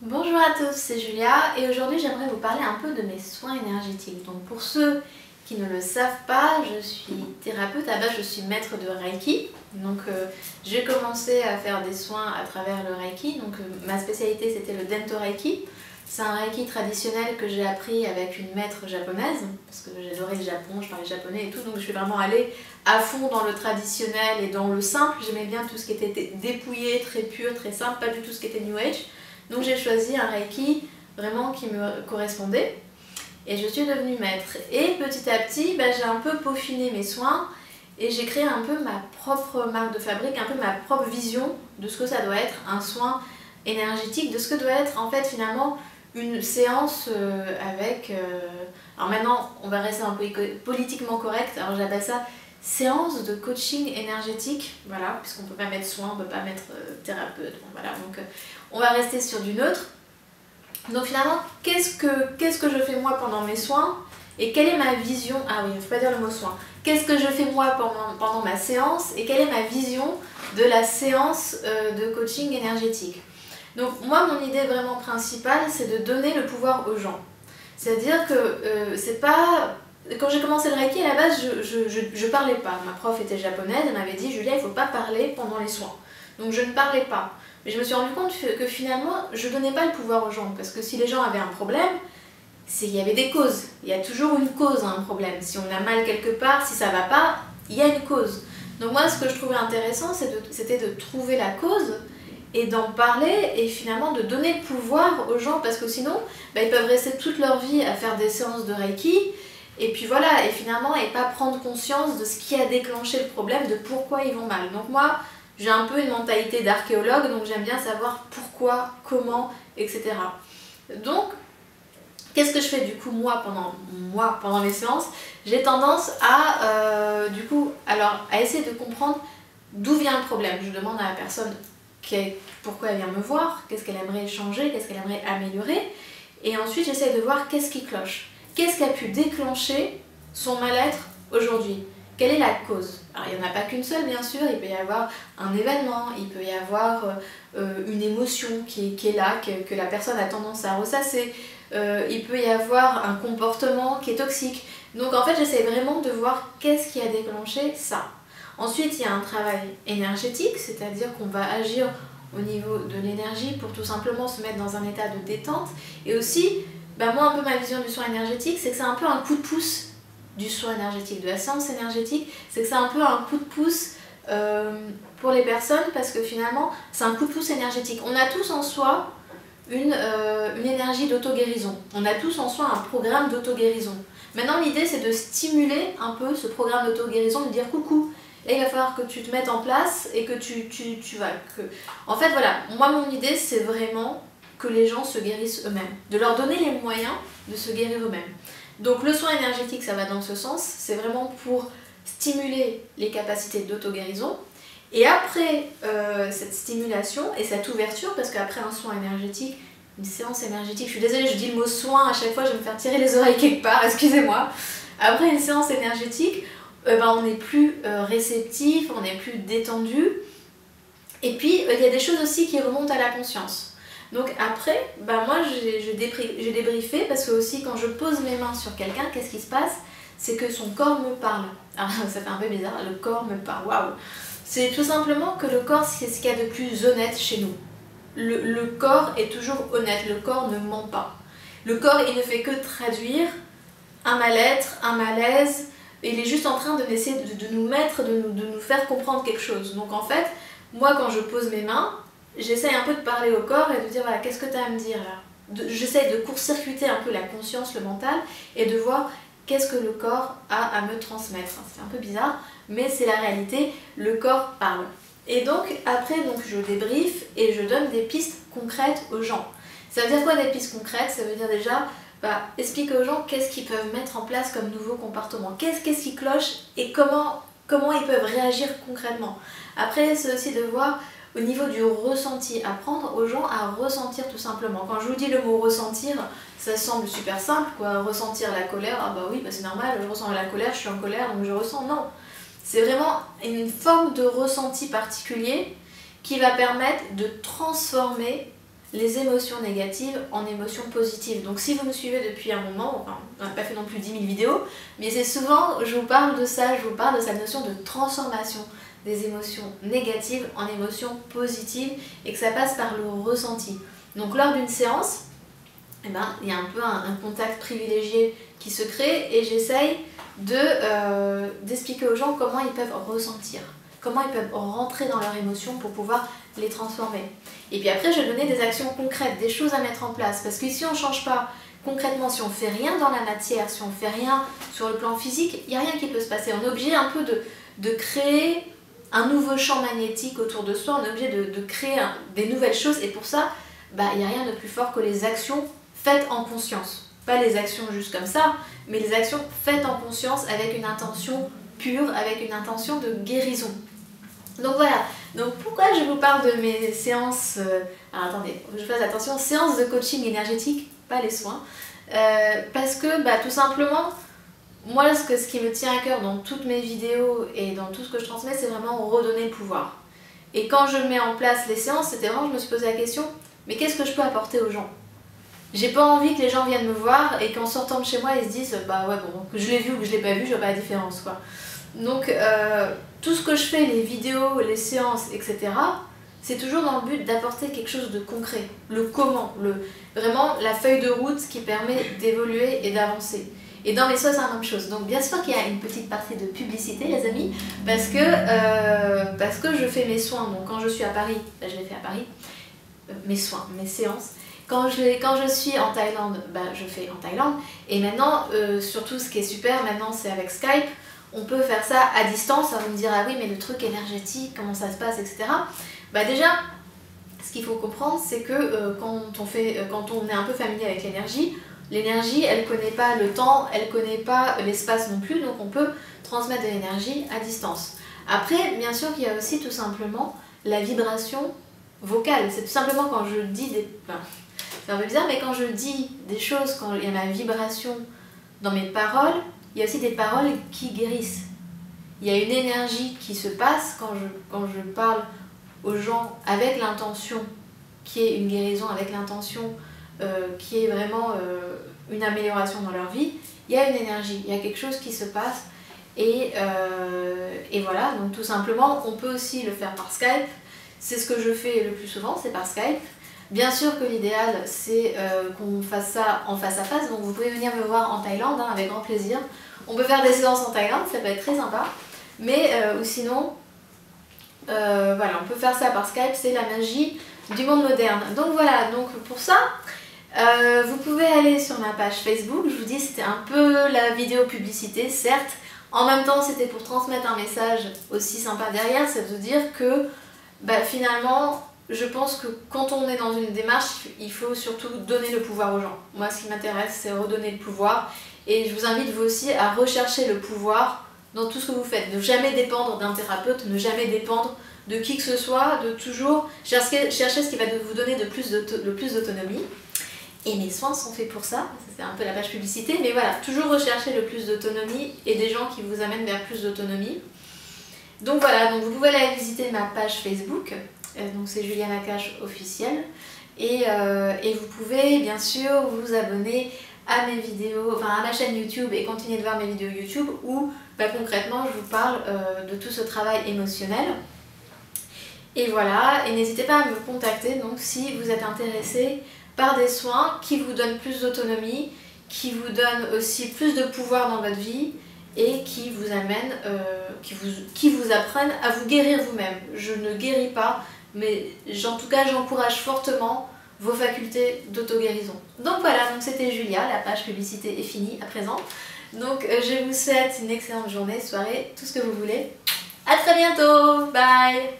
Bonjour à tous, c'est Julia et aujourd'hui j'aimerais vous parler un peu de mes soins énergétiques. Donc pour ceux qui ne le savent pas, je suis thérapeute, à base je suis maître de Reiki. Donc j'ai commencé à faire des soins à travers le Reiki. Donc ma spécialité c'était le Dento Reiki. C'est un Reiki traditionnel que j'ai appris avec une maître japonaise parce que j'adorais le Japon, je parlais japonais et tout. Donc je suis vraiment allée à fond dans le traditionnel et dans le simple. J'aimais bien tout ce qui était dépouillé, très pur, très simple, pas du tout ce qui était New Age. Donc j'ai choisi un Reiki vraiment qui me correspondait et je suis devenue maître. Et petit à petit, j'ai un peu peaufiné mes soins et j'ai créé un peu ma propre marque de fabrique, un peu ma propre vision de ce que ça doit être un soin énergétique, de ce que doit être en fait finalement une séance avec... Alors maintenant, on va rester un peu politiquement correct, alors j'appelle ça séance de coaching énergétique, voilà, puisqu'on ne peut pas mettre soin, on ne peut pas mettre thérapeute, bon, voilà, donc on va rester sur du neutre. Donc finalement, qu'est-ce que je fais moi pendant mes soins et quelle est ma vision, ah oui, il ne faut pas dire le mot soin, qu'est-ce que je fais moi pendant ma séance et quelle est ma vision de la séance de coaching énergétique. Donc moi, mon idée vraiment principale, c'est de donner le pouvoir aux gens. C'est-à-dire que c'est pas... Quand j'ai commencé le Reiki, à la base, je parlais pas. Ma prof était japonaise, elle m'avait dit « Julia, il ne faut pas parler pendant les soins ». Donc je ne parlais pas. Mais je me suis rendu compte que finalement, je ne donnais pas le pouvoir aux gens. Parce que si les gens avaient un problème, il y avait des causes. Il y a toujours une cause à un problème. Si on a mal quelque part, si ça ne va pas, il y a une cause. Donc moi, ce que je trouvais intéressant, c'était de trouver la cause et d'en parler et finalement de donner le pouvoir aux gens. Parce que sinon, ils peuvent rester toute leur vie à faire des séances de Reiki. Et puis voilà, et finalement, et pas prendre conscience de ce qui a déclenché le problème, de pourquoi ils vont mal. Donc moi, j'ai un peu une mentalité d'archéologue, donc j'aime bien savoir pourquoi, comment, etc. Donc, qu'est-ce que je fais du coup moi pendant mes séances? J'ai tendance à, à essayer de comprendre d'où vient le problème. Je demande à la personne pourquoi elle vient me voir, qu'est-ce qu'elle aimerait changer, qu'est-ce qu'elle aimerait améliorer. Et ensuite, j'essaie de voir qu'est-ce qui cloche. Qu'est-ce qui a pu déclencher son mal-être aujourd'hui? Quelle est la cause? Alors il n'y en a pas qu'une seule bien sûr, il peut y avoir un événement, il peut y avoir une émotion qui est là, que la personne a tendance à ressasser, il peut y avoir un comportement qui est toxique. Donc en fait j'essaie vraiment de voir qu'est-ce qui a déclenché ça. Ensuite il y a un travail énergétique, c'est-à-dire qu'on va agir au niveau de l'énergie pour tout simplement se mettre dans un état de détente. Et aussi, moi un peu ma vision du soin énergétique, c'est que c'est un peu un coup de pouce du soin énergétique, de la séance énergétique, c'est que c'est un peu un coup de pouce pour les personnes parce que finalement c'est un coup de pouce énergétique. On a tous en soi une énergie d'auto-guérison, on a tous en soi un programme d'auto-guérison. Maintenant l'idée c'est de stimuler un peu ce programme d'auto-guérison, de dire coucou, là il va falloir que tu te mettes en place et que tu vas... En fait voilà, moi mon idée c'est vraiment que les gens se guérissent eux-mêmes, de leur donner les moyens de se guérir eux-mêmes. Donc le soin énergétique, ça va dans ce sens, c'est vraiment pour stimuler les capacités d'auto-guérison. Et après cette stimulation et cette ouverture, parce qu'après un soin énergétique, une séance énergétique, je suis désolée, je dis le mot soin à chaque fois, je vais me faire tirer les oreilles quelque part, excusez-moi. Après une séance énergétique, on est plus réceptif, on est plus détendu. Et puis il y a des choses aussi qui remontent à la conscience. Donc après, moi j'ai débriefé parce que aussi quand je pose mes mains sur quelqu'un, qu'est-ce qui se passe? C'est que son corps me parle. Alors ça fait un peu bizarre, le corps me parle, waouh! C'est tout simplement que le corps c'est ce qu'il y a de plus honnête chez nous. Le corps est toujours honnête, le corps ne ment pas. Le corps il ne fait que traduire un mal-être, un malaise, et il est juste en train d'essayer de nous mettre, de nous faire comprendre quelque chose. Donc en fait, moi quand je pose mes mains, j'essaye un peu de parler au corps et de dire voilà, qu'est-ce que tu as à me dire là? J'essaye de court-circuiter un peu la conscience, le mental et de voir qu'est-ce que le corps a à me transmettre. C'est un peu bizarre, mais c'est la réalité, le corps parle. Et donc après je débriefe et je donne des pistes concrètes aux gens. Ça veut dire quoi des pistes concrètes? Ça veut dire déjà expliquer aux gens qu'est-ce qu'ils peuvent mettre en place comme nouveau comportement, qu'est-ce qui cloche et comment ils peuvent réagir concrètement. Après c'est aussi de voir au niveau du ressenti, apprendre aux gens à ressentir tout simplement. Quand je vous dis le mot ressentir, ça semble super simple, quoi. Ressentir la colère, oui, c'est normal, je ressens la colère, je suis en colère, donc je ressens. Non, c'est vraiment une forme de ressenti particulier qui va permettre de transformer les émotions négatives en émotions positives. Donc si vous me suivez depuis un moment, enfin, on n'a pas fait non plus 10 000 vidéos, mais c'est souvent, je vous parle de ça, je vous parle de cette notion de transformation des émotions négatives en émotions positives et que ça passe par le ressenti. Donc lors d'une séance, eh ben, il y a un peu un contact privilégié qui se crée et j'essaye d'expliquer aux gens comment ils peuvent ressentir, comment ils peuvent rentrer dans leurs émotions pour pouvoir les transformer. Et puis après, je vais donner des actions concrètes, des choses à mettre en place. Parce que si on ne change pas concrètement, si on ne fait rien dans la matière, si on ne fait rien sur le plan physique, il n'y a rien qui peut se passer. On est obligé un peu de créer un nouveau champ magnétique autour de soi, on est obligé de créer des nouvelles choses. Et pour ça, il n'y a rien de plus fort que les actions faites en conscience. Pas les actions juste comme ça, mais les actions faites en conscience avec une intention pure, avec une intention de guérison. Donc voilà, donc pourquoi je vous parle de mes séances, alors attendez, je fasse attention, séances de coaching énergétique, pas les soins, parce que tout simplement, moi ce qui me tient à cœur dans toutes mes vidéos et dans tout ce que je transmets, c'est vraiment redonner le pouvoir. Et quand je mets en place les séances, c'était vraiment, je me suis posé la question, mais qu'est-ce que je peux apporter aux gens? J'ai pas envie que les gens viennent me voir et qu'en sortant de chez moi, ils se disent, bah ouais bon, que je l'ai vu ou que je l'ai pas vu, je vois pas la différence quoi. Donc tout ce que je fais, les vidéos, les séances, etc., c'est toujours dans le but d'apporter quelque chose de concret, le comment, vraiment la feuille de route qui permet d'évoluer et d'avancer. Et dans mes soins, c'est la même chose. Donc bien sûr qu'il y a une petite partie de publicité, les amis, parce que je fais mes soins. Donc quand je suis à Paris, je les fais à Paris, mes soins, mes séances. Quand je suis en Thaïlande, je fais en Thaïlande. Et maintenant, surtout ce qui est super, maintenant c'est avec Skype, on peut faire ça à distance. Alors vous me direz, ah oui, mais le truc énergétique, comment ça se passe, etc. Déjà, ce qu'il faut comprendre, c'est que quand on est un peu familier avec l'énergie, elle ne connaît pas le temps, elle ne connaît pas l'espace non plus, donc on peut transmettre de l'énergie à distance. Après, bien sûr qu'il y a aussi tout simplement la vibration vocale. C'est tout simplement quand je dis des... Enfin, c'est un peu bizarre, mais quand je dis des choses, quand il y a ma vibration dans mes paroles, il y a aussi des paroles qui guérissent. Il y a une énergie qui se passe quand je parle aux gens avec l'intention qui est une guérison, avec l'intention qui est vraiment une amélioration dans leur vie. Il y a une énergie, il y a quelque chose qui se passe et voilà, donc tout simplement on peut aussi le faire par Skype. C'est ce que je fais le plus souvent, c'est par Skype. Bien sûr que l'idéal c'est qu'on fasse ça en face à face, donc vous pouvez venir me voir en Thaïlande avec grand plaisir. On peut faire des séances en Thaïlande, ça peut être très sympa, mais ou sinon voilà, on peut faire ça par Skype, c'est la magie du monde moderne. Donc voilà, donc pour ça, vous pouvez aller sur ma page Facebook. Je vous dis, c'était un peu la vidéo publicité, certes, en même temps c'était pour transmettre un message aussi sympa derrière, c'est de dire que finalement, je pense que quand on est dans une démarche, il faut surtout donner le pouvoir aux gens. Moi, ce qui m'intéresse, c'est redonner le pouvoir. Et je vous invite vous aussi à rechercher le pouvoir dans tout ce que vous faites. Ne jamais dépendre d'un thérapeute, ne jamais dépendre de qui que ce soit, de toujours chercher ce qui va vous donner le plus d'autonomie. Et mes soins sont faits pour ça, c'est un peu la page publicité, mais voilà, toujours rechercher le plus d'autonomie et des gens qui vous amènent vers plus d'autonomie. Donc voilà, donc vous pouvez aller visiter ma page Facebook, donc c'est Julia Nakache officielle, et vous pouvez bien sûr vous abonner à mes vidéos, enfin à ma chaîne YouTube et continuer de voir mes vidéos YouTube où concrètement je vous parle de tout ce travail émotionnel. Et voilà, et n'hésitez pas à me contacter donc si vous êtes intéressé par des soins qui vous donnent plus d'autonomie, qui vous donnent aussi plus de pouvoir dans votre vie et qui vous amènent, qui vous apprennent à vous guérir vous-même. Je ne guéris pas, mais en tout cas j'encourage fortement vos facultés d'auto-guérison. Donc voilà, donc c'était Julia, la page publicité est finie à présent. Donc je vous souhaite une excellente journée, soirée, tout ce que vous voulez. À très bientôt, bye!